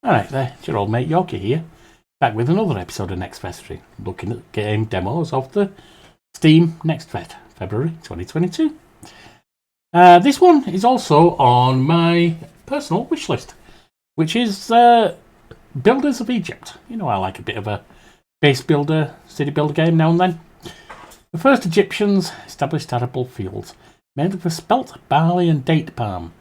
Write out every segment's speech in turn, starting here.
Alright there, it's your old mate Yorkie here, back with another episode of Next Festering, looking at game demos of the Steam Next Fest, February 2022. This one is also on my personal wish list, which is Builders of Egypt. You know, I like a bit of a base builder, city builder game now and then. The first Egyptians established arable fields made of spelt barley and date palm,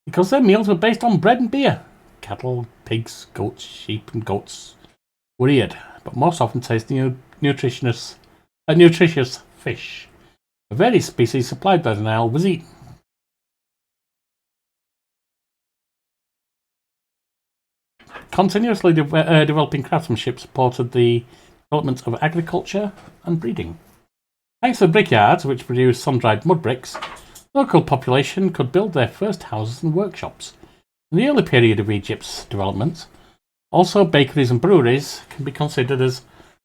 because their meals were based on bread and beer. Cattle, pigs, goats, sheep and goats were eared, but most often tasting nutritious fish. A various species supplied by the Nile was eaten. Continuously developing craftsmanship supported the development of agriculture and breeding. Thanks to the brickyards, which produced sun-dried mud bricks, the local population could build their first houses and workshops. In the early period of Egypt's development, also bakeries and breweries can be considered as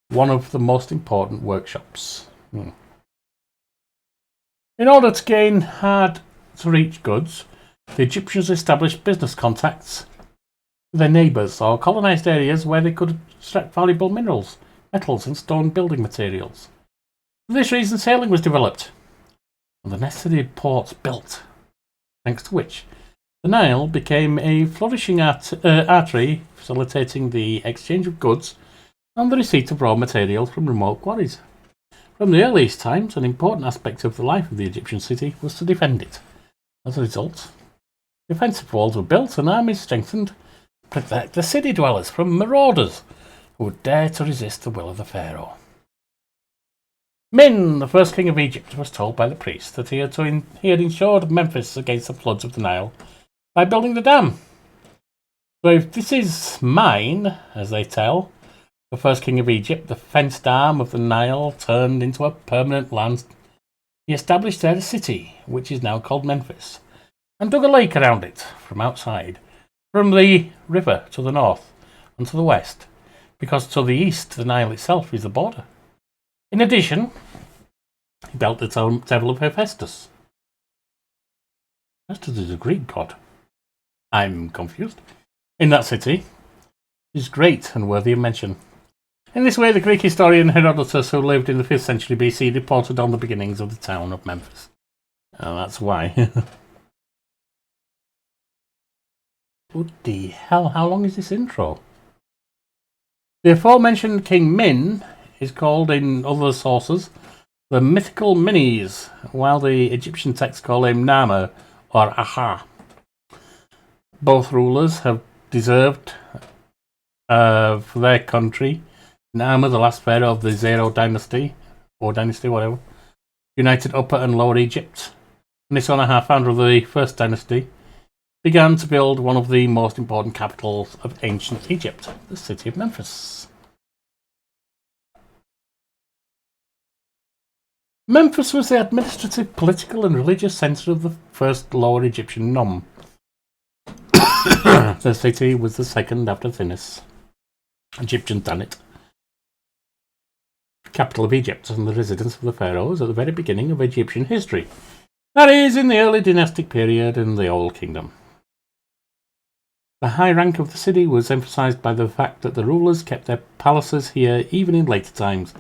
one of the most important workshops. In order to gain hard-to-reach goods, the Egyptians established business contacts with their neighbours or colonised areas where they could extract valuable minerals, metals and stone building materials. For this reason, sailing was developed and the necessary ports built, thanks to which the Nile became a flourishing artery, facilitating the exchange of goods and the receipt of raw materials from remote quarries. From the earliest times, an important aspect of the life of the Egyptian city was to defend it. As a result, defensive walls were built and armies strengthened to protect the city dwellers from marauders who would dare to resist the will of the pharaoh. Min, the first king of Egypt, was told by the priest that he had insured Memphis against the floods of the Nile by building the dam. So if this is mine, as they tell, the first king of Egypt, the fenced arm of the Nile turned into a permanent land, he established there a city, which is now called Memphis, and dug a lake around it from outside, from the river to the north and to the west, because to the east the Nile itself is the border. In addition, he built the temple of Hephaestus. Hephaestus is a Greek god. I'm confused. In that city is great and worthy of mention. In this way, the Greek historian Herodotus, who lived in the 5th century BC, reported on the beginnings of the town of Memphis. Oh, that's why. What the hell? How long is this intro? The aforementioned King Min is called in other sources the mythical Minis, while the Egyptian texts call him Nama or Aha. Both rulers have deserved for their country. Nama, the last pharaoh of the Zero dynasty, or dynasty, whatever, united Upper and Lower Egypt. Nisanaha, founder of the First Dynasty, began to build one of the most important capitals of ancient Egypt, the city of Memphis. Memphis was the administrative, political and religious centre of the first Lower Egyptian nome. The city was the second after Thinis, Egyptian Tanit, capital of Egypt and the residence of the pharaohs at the very beginning of Egyptian history. That is, in the early dynastic period in the Old Kingdom. The high rank of the city was emphasised by the fact that the rulers kept their palaces here even in later times,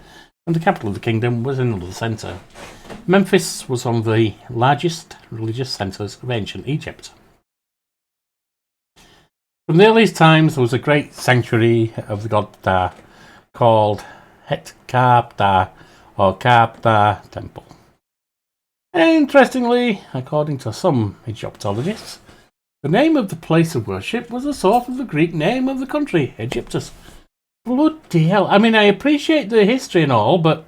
and the capital of the kingdom was in another centre. Memphis was one of the largest religious centres of ancient Egypt. From the earliest times, there was a great sanctuary of the god Ptah called Het-Ka-Ptah or Ka-Ptah Temple. Interestingly, according to some Egyptologists, the name of the place of worship was the source of the Greek name of the country, Egyptus. Bloody hell. I mean, I appreciate the history and all, but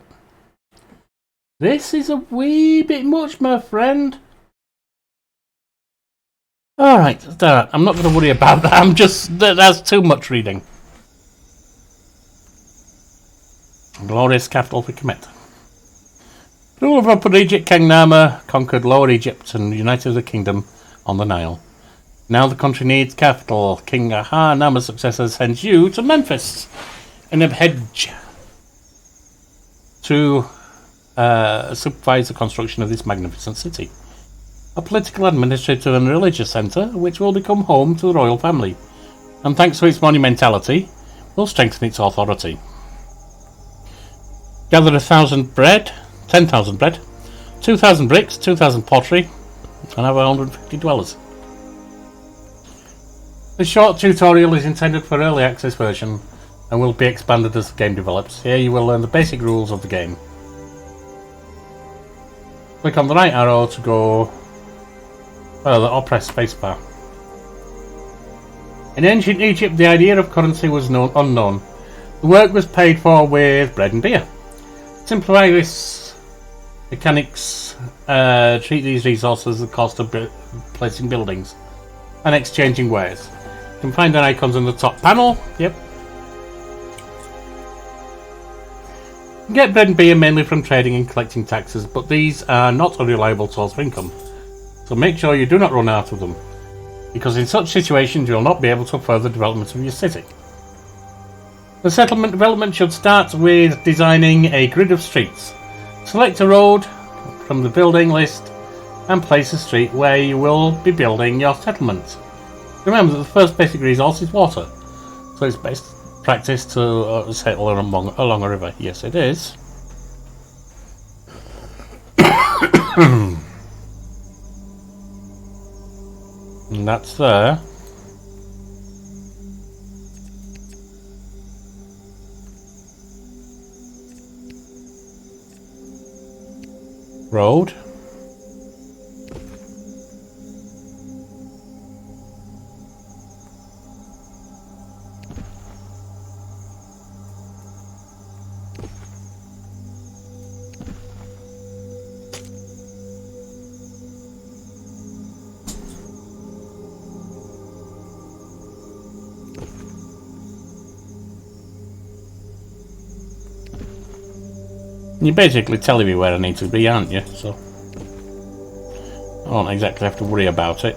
this is a wee bit much, my friend. Alright, I'm not going to worry about that. That's too much reading. Glorious capital for Kemet. The ruler of Upper Egypt, King Nama, conquered Lower Egypt and united the kingdom on the Nile. Now the country needs capital. King Aha, Nama's successor, sends you to Memphis in a hedge to supervise the construction of this magnificent city. A political, administrative and religious centre which will become home to the royal family. and thanks to its monumentality, will strengthen its authority. Gather 1,000 bread, 10,000 bread, 2,000 bricks, 2,000 pottery, and have 150 dwellers. This short tutorial is intended for early access version and will be expanded as the game develops. Here you will learn the basic rules of the game. Click on the right arrow to go further or press spacebar. In ancient Egypt, the idea of currency was unknown. The work was paid for with bread and beer. To simplify this mechanics, treat these resources as the cost of placing buildings and exchanging wares. You can find the icons in the top panel. Yep. You get bread and beer mainly from trading and collecting taxes, but these are not a reliable source of income. So make sure you do not run out of them, because in such situations you will not be able to further development of your city. The settlement development should start with designing a grid of streets. Select a road from the building list and place a street where you will be building your settlement. Remember that the first basic resource is water, so it's best practice to settle along a river. Yes, it is. And that's there. Road. You're basically telling me where I need to be, aren't you? So I won't exactly have to worry about it.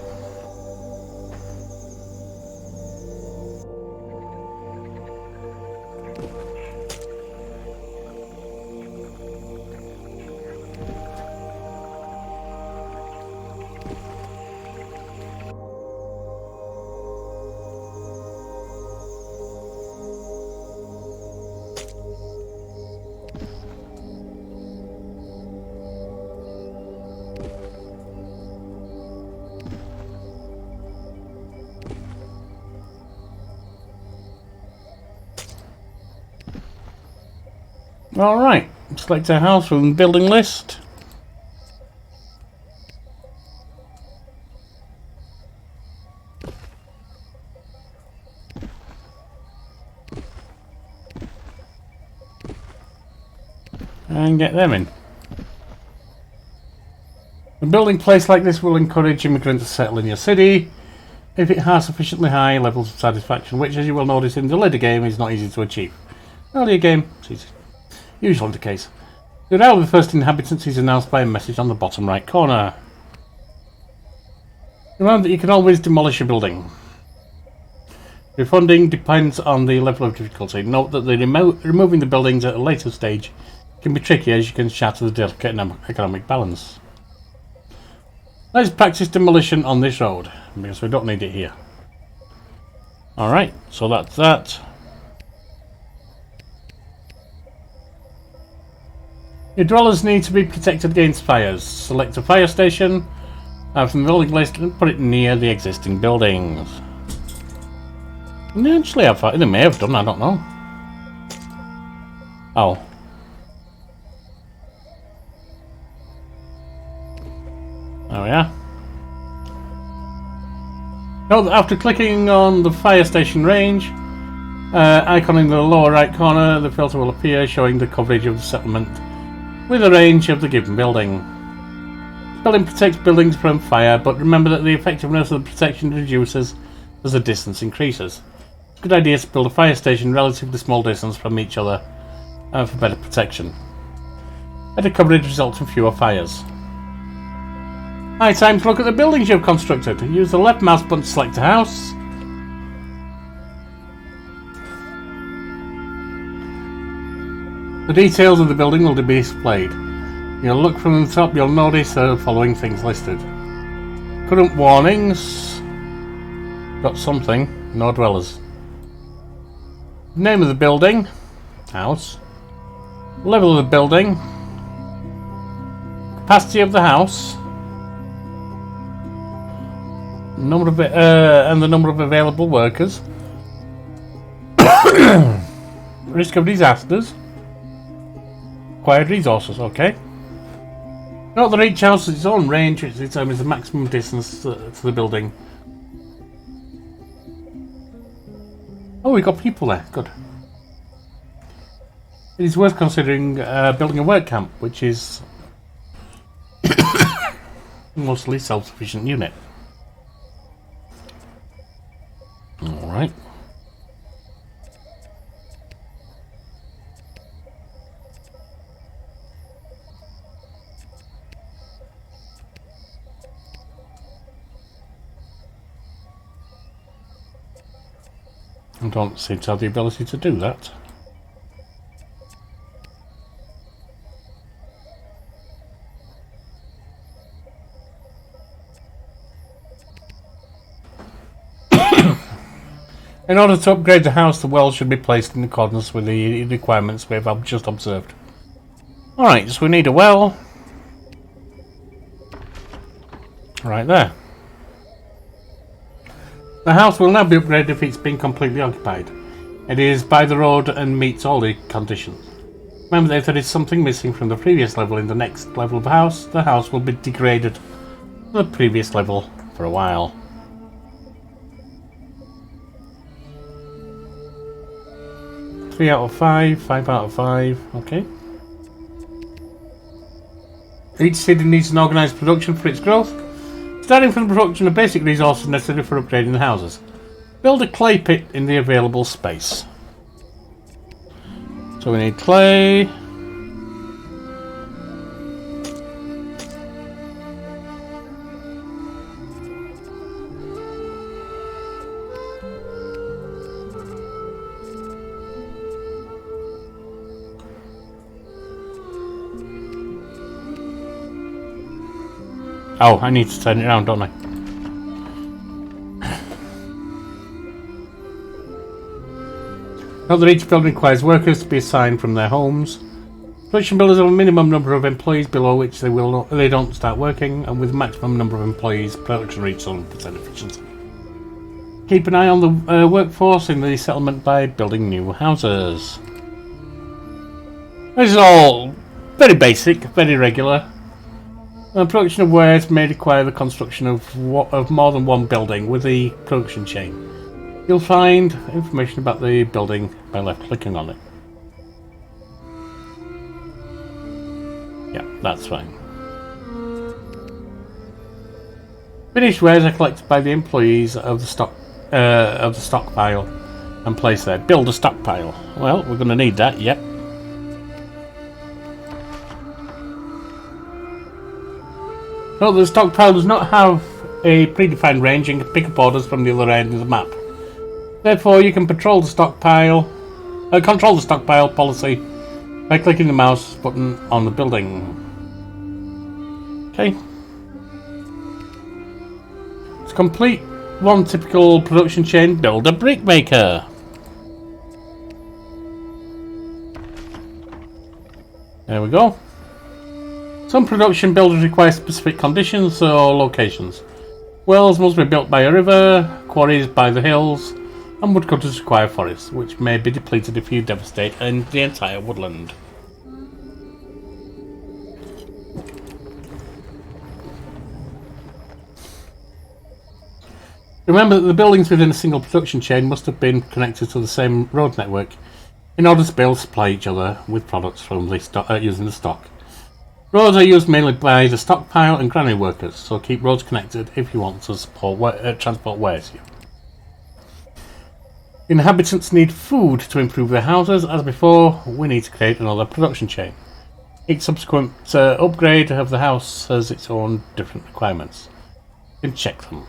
Alright, select a house from the building list. And get them in. A building place like this will encourage immigrants to settle in your city if it has sufficiently high levels of satisfaction, which, as you will notice in the later game, is not easy to achieve. Earlier game, it's easy. Usually the case. The arrival of the first inhabitants is announced by a message on the bottom right corner. Remember that you can always demolish a building. Refunding depends on the level of difficulty. Note that removing the buildings at a later stage can be tricky, as you can shatter the delicate economic balance. Let's practice demolition on this road, because we don't need it here. Alright, so that's that. Your dwellers need to be protected against fires. Select a fire station from the building list and put it near the existing buildings. And they actually have fire. They may have done, I don't know. Oh. There we are. Note that after clicking on the fire station range icon in the lower right corner, the filter will appear showing the coverage of the settlement with a range of the given building. Building protects buildings from fire, but remember that the effectiveness of the protection reduces as the distance increases. It's a good idea to build a fire station relatively small distance from each other for better protection. Better coverage results in fewer fires. High time to look at the buildings you've constructed. Use the left mouse button to select a house. The details of the building will be displayed. You'll look from the top, you'll notice the following things listed. Current warnings. Got something. No dwellers. Name of the building. House. Level of the building. Capacity of the house. Number of and the number of available workers. Risk of disasters. Required resources, okay. Note that each house has its own range, which determines the maximum distance to the building. Oh, we got people there, good. It is worth considering building a work camp, which is mostly self-sufficient unit. Alright. I don't seem to have the ability to do that. In order to upgrade the house, the wells should be placed in accordance with the requirements we have just observed. Alright, so we need a well. Right there. The house will now be upgraded if it's been completely occupied. It is by the road and meets all the conditions. Remember that if there is something missing from the previous level in the next level of the house will be degraded to the previous level for a while. Three out of 5, 5 out of 5, okay. Each city needs an organised production for its growth, starting from the production of basic resources necessary for upgrading the houses. Build a clay pit in the available space. So we need clay. Oh, I need to turn it around, don't I? Note that each building requires workers to be assigned from their homes. Production builders have a minimum number of employees below which they don't start working, and with a maximum number of employees, production reaches 100% efficiency. Keep an eye on the workforce in the settlement by building new houses. This is all very basic, very regular. Production of wares may require the construction of more than one building with the production chain. You'll find information about the building by left-clicking on it. Yeah, that's fine. Finished wares are collected by the employees of the stockpile and placed there. Build a stockpile. Well, we're going to need that. Yep. Note that the stockpile does not have a predefined range and can pick up orders from the other end of the map. Therefore, you can control the stockpile policy by clicking the mouse button on the building. Okay. To complete one typical production chain, build a brick maker. There we go. Some production builders require specific conditions or locations. Wells must be built by a river, quarries by the hills, and woodcutters require forests, which may be depleted if you devastate the entire woodland. Remember that the buildings within a single production chain must have been connected to the same road network in order to be able to supply each other with products from the using the stock. Roads are used mainly by the stockpile and granary workers, so keep roads connected if you want to transport wares here. Inhabitants need food to improve their houses. As before, we need to create another production chain. Each subsequent upgrade of the house has its own different requirements. You can check them.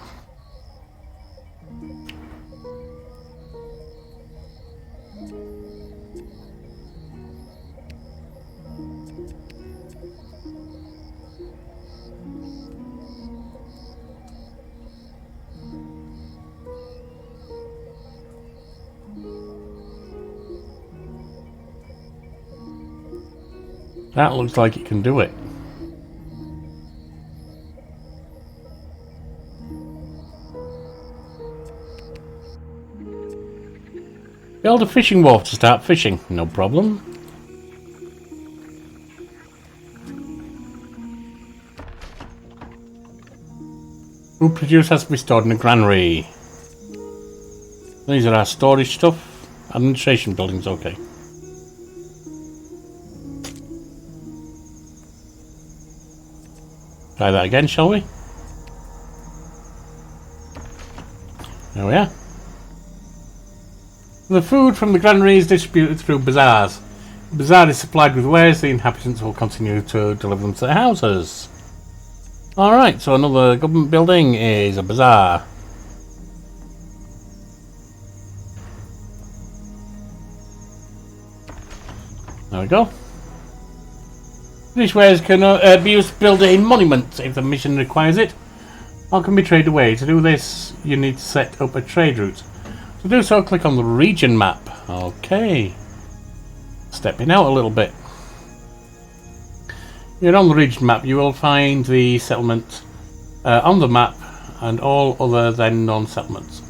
That looks like it can do it. Build a fishing wharf to start fishing. No problem. Food produced has to be stored in a granary. These are our storage stuff. Administration buildings, okay. Try that again, shall we? There we are. The food from the granary is distributed through bazaars. The bazaar is supplied with wares. The inhabitants will continue to deliver them to their houses. Alright, so another government building is a bazaar. There we go. These wares can be used to build a monument if the mission requires it, or can be traded away. To do this, you need to set up a trade route. To do so, click on the region map. Okay. Stepping out a little bit. Here on the region map, you will find the settlement on the map and all other then non-settlements.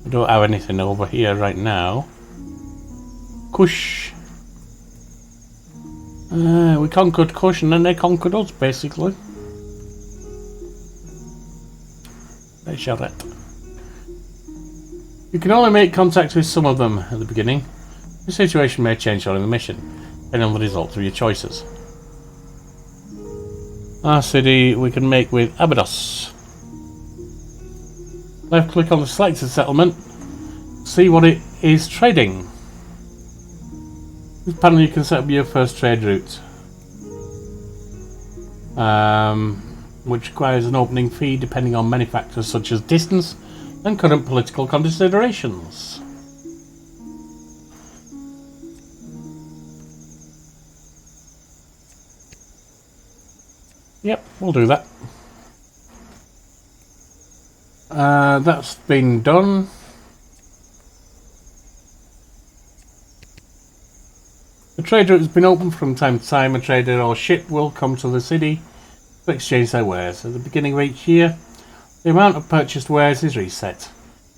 I don't have anything over here right now. Kush. We conquered Kush and then they conquered us, basically. Let's show that. You can only make contact with some of them at the beginning. The situation may change during the mission, depending on the results of your choices. Our city we can make with Abydos. Left click on the selected settlement. See what it is trading. This panel you can set up your first trade route, which requires an opening fee depending on many factors such as distance and current political considerations. Yep, we'll do that. That's been done. The trade route has been opened from time to time. A trader or ship will come to the city to exchange their wares. At the beginning of each year, the amount of purchased wares is reset.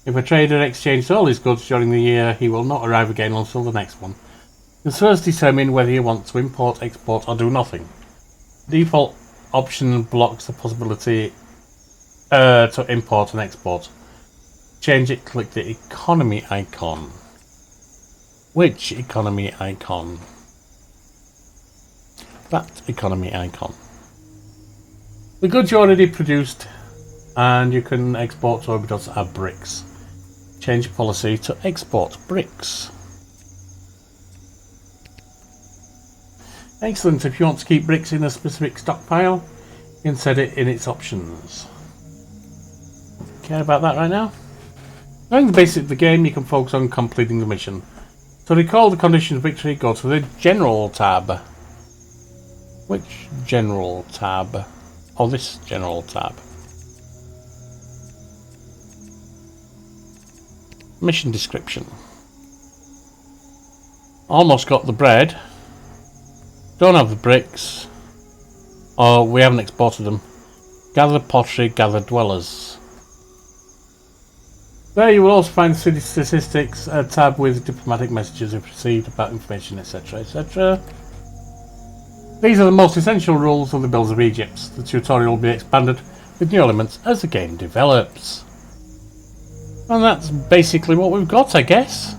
If a trader exchanged all his goods during the year, he will not arrive again until the next one. You must first determine whether you want to import, export, or do nothing. The default option blocks the possibility to import and export. Change it, click the economy icon. Which economy icon? That economy icon. The goods you already produced and you can export to Abydos are bricks. Change policy to export bricks. Excellent. If you want to keep bricks in a specific stockpile, you can set it in its options. Care about that right now? Knowing the basics of the game, you can focus on completing the mission. To recall the conditions of victory, go to the General tab. Which General tab? Oh, this General tab. Mission description. Almost got the bread. Don't have the bricks. Or we haven't exported them. Gather pottery, gather dwellers. There you will also find city statistics, a tab with diplomatic messages if received about information, etc, etc. These are the most essential rules of the Bills of Egypt. The tutorial will be expanded with new elements as the game develops. And that's basically what we've got, I guess.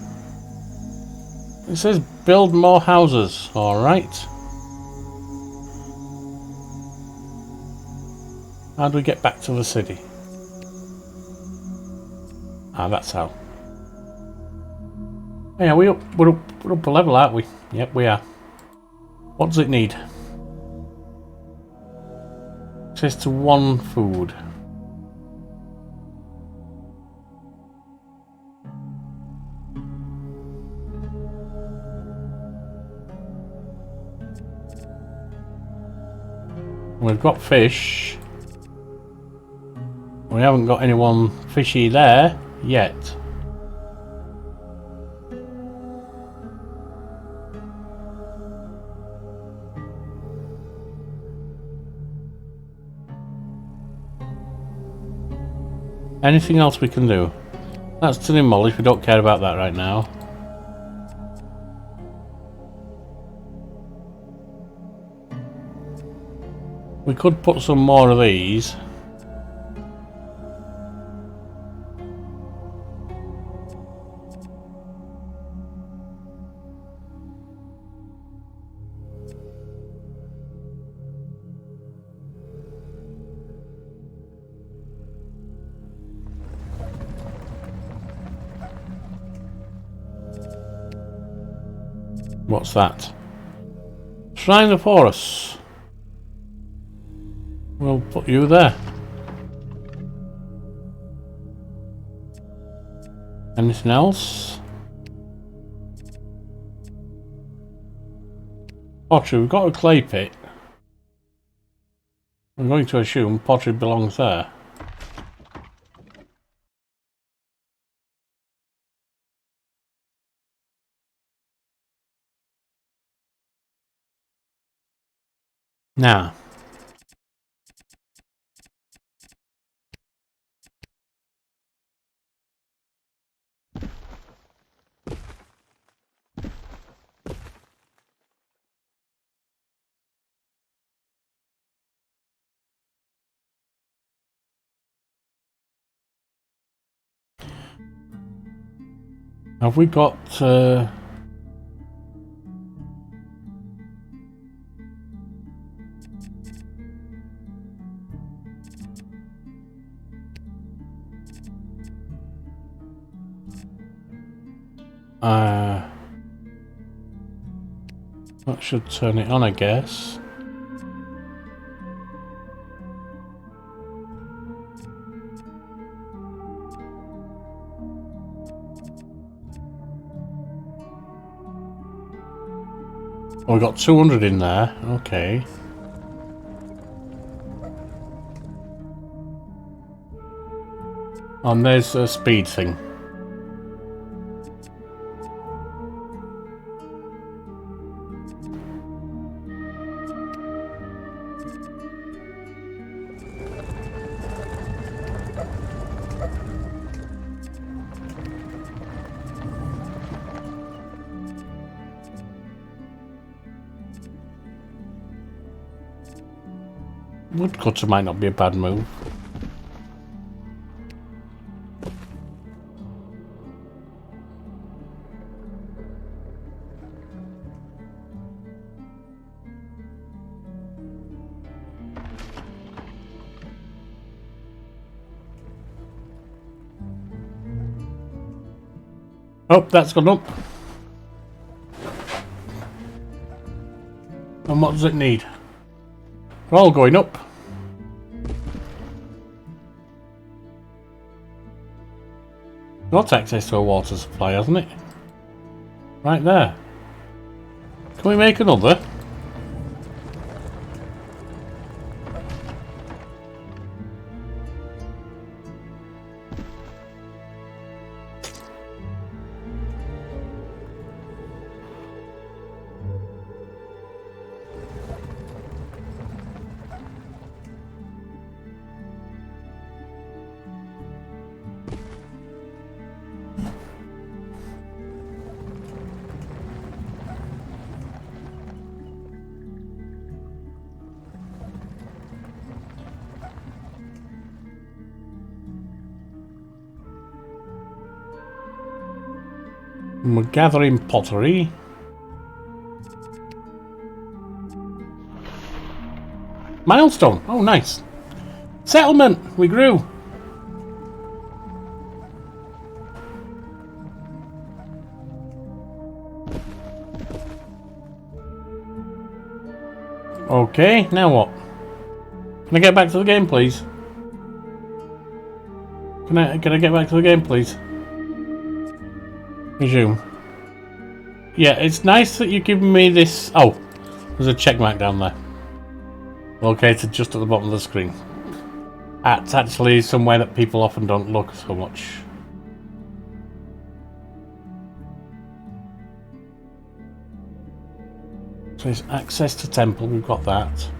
It says build more houses, alright. How do we get back to the city? Ah, that's how. Yeah, we're up a level, aren't we? Yep, we are. What does it need? Access to one food. We've got fish. We haven't got anyone fishy there yet. Anything else we can do? That's to demolish, we don't care about that right now. We could put some more of these. What's that? Shrine of Horus. We'll put you there. Anything else? Pottery, we've got a clay pit. I'm going to assume pottery belongs there. Now. Have we got that should turn it on, I guess. Oh, we got 200 in there. Okay. And there's a speed thing. Woodcutter might not be a bad move. Oh, that's gone up. And what does it need? We're all going up. Got access to a water supply, hasn't it? Right there. Can we make another? We're gathering pottery. Milestone. Oh, nice. Settlement. We grew. Okay, now what? Can I get back to the game, please? Can I get back to the game, please? Resume. Yeah, it's nice that you're giving me this. Oh, there's a check mark down there. Located just at the bottom of the screen. That's actually somewhere that people often don't look so much. So it's access to temple, we've got that.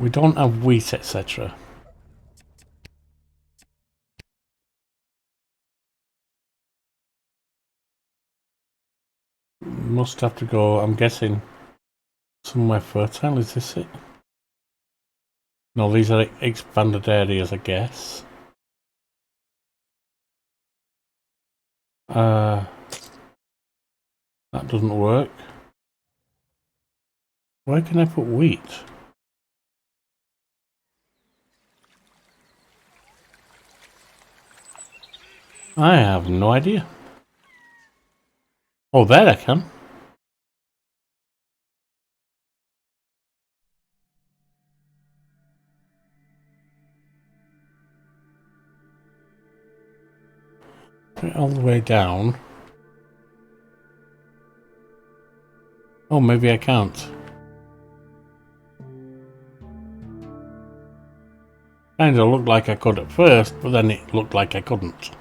We don't have wheat, etc. Must have to go, I'm guessing, somewhere fertile. Is this it? No, these are expanded areas, I guess. That doesn't work. Where can I put wheat? I have no idea. Oh, there I can. Put it all the way down. Oh, maybe I can't. Kinda looked like I could at first, but then it looked like I couldn't.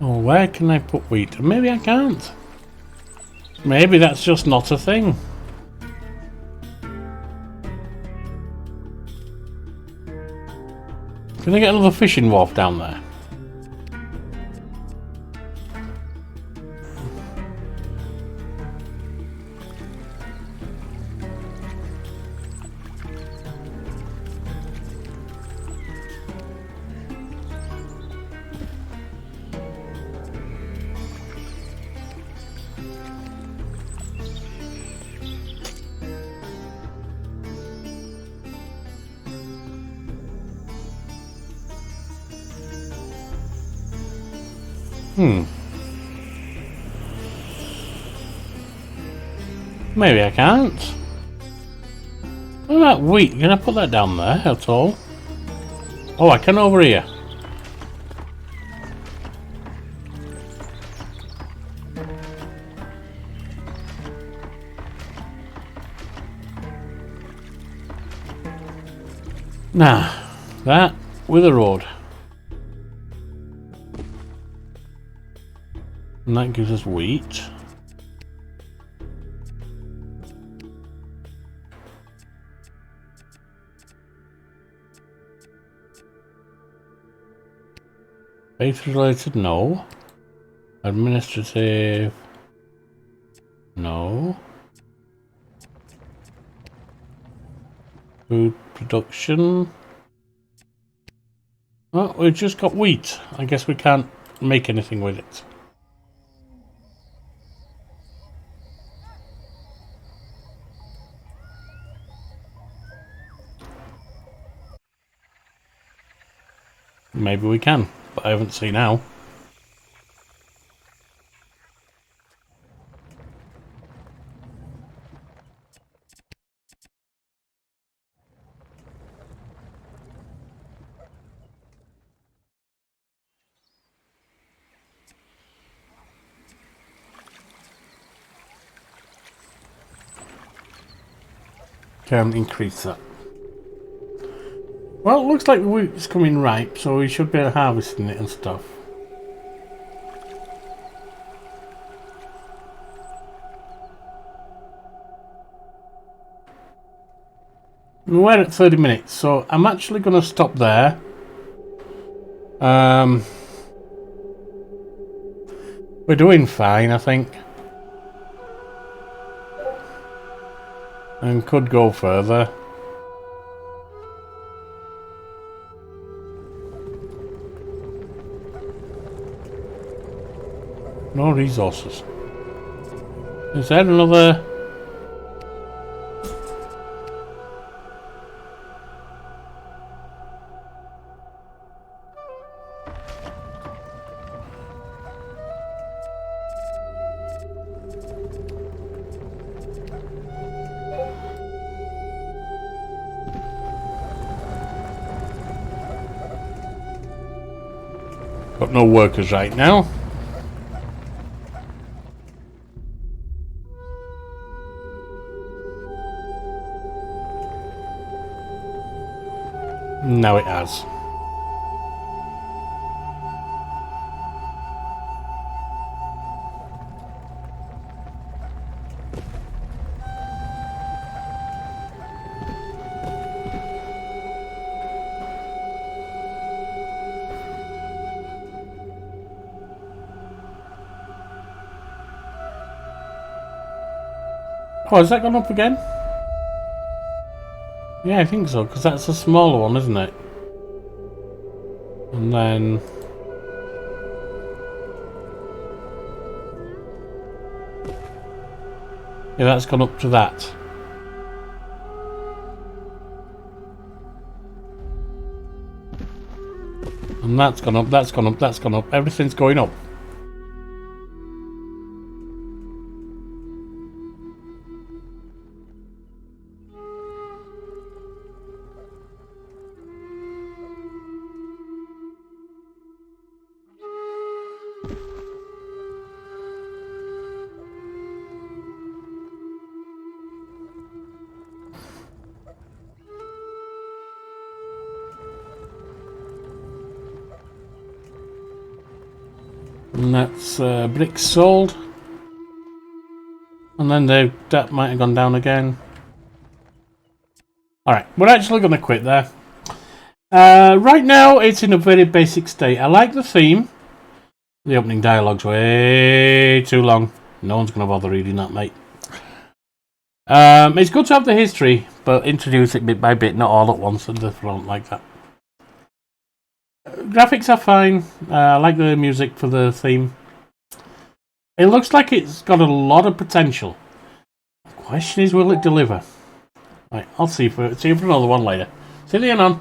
Oh, where can I put wheat? Maybe I can't. Maybe that's just not a thing. Can I get another fishing wharf down there? Maybe I can't. What about wheat? Can I put that down there at all? Oh, I can over here. Nah, that with a road. And that gives us wheat. Faith related, no. Administrative, no. Food production. Oh, we've just got wheat. I guess we can't make anything with it. Maybe we can, but I haven't seen how. Can increase that. Well, it looks like the wheat's coming ripe, so we should be harvesting it and stuff. We're at 30 minutes, so I'm actually going to stop there. We're doing fine, I think. And could go further. No resources. Is there another? Got no workers right now. Now it has. Oh, has that gone up again? Yeah, I think so, because that's a smaller one, isn't it? And then... yeah, that's gone up to that. And that's gone up, that's gone up, that's gone up. Everything's going up. And that's bricks sold. And then that might have gone down again. Alright, we're actually going to quit there. Right now, it's in a very basic state. I like the theme. The opening dialogue's way too long. No one's going to bother reading that, mate. It's good to have the history, but introduce it bit by bit, not all at once, and the front like that. Graphics are fine. I like the music for the theme. It looks like it's got a lot of potential. The question is, will it deliver? Right, I'll see you for another one later. See you, Anon.